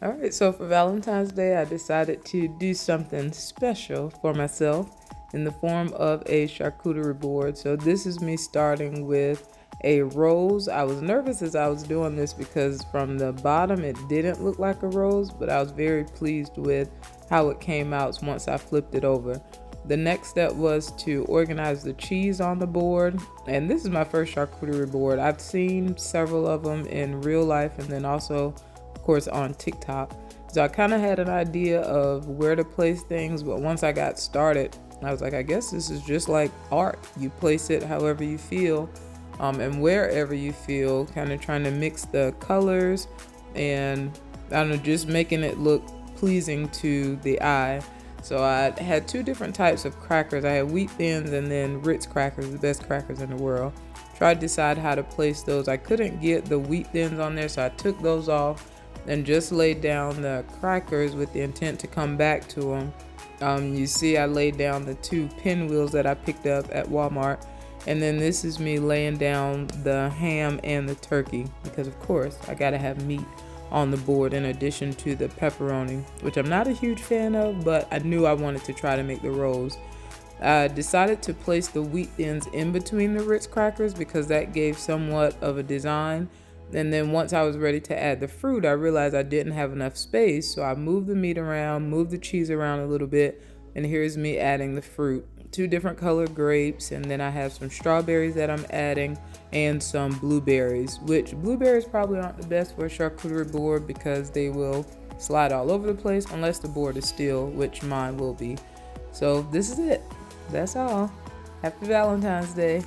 All right, so for Valentine's Day, I decided to do something special for myself in the form of a charcuterie board. So this is me starting with a rose. I was nervous as I was doing this because from the bottom it didn't look like a rose, but I was very pleased with how it came out once I flipped it over. The next step was to organize the cheese on the board, and this is my first charcuterie board. I've seen several of them in real life and then also of course on TikTok. So I kind of had an idea of where to place things, but once I got started, I was like, I guess this is just like art. You place it however you feel, and wherever you feel, kind of trying to mix the colors and I don't know, just making it look pleasing to the eye. So I had two different types of crackers. I had wheat thins and then Ritz crackers, the best crackers in the world. Tried to decide how to place those. I couldn't get the wheat thins on there, so I took those off and just laid down the crackers with the intent to come back to them. You see I laid down the two pinwheels that I picked up at Walmart, and then this is me laying down the ham and the turkey because of course I gotta have meat on the board in addition to the pepperoni, which I'm not a huge fan of, but I knew I wanted to try to make the rolls. I decided to place the wheat thins in between the Ritz crackers because that gave somewhat of a design. And then once I was ready to add the fruit, I realized I didn't have enough space. So I moved the meat around, moved the cheese around a little bit, and here's me adding the fruit. Two different colored grapes, and then I have some strawberries that I'm adding and some blueberries, which blueberries probably aren't the best for a charcuterie board because they will slide all over the place unless the board is steel, which mine will be. So this is it. That's all. Happy Valentine's Day.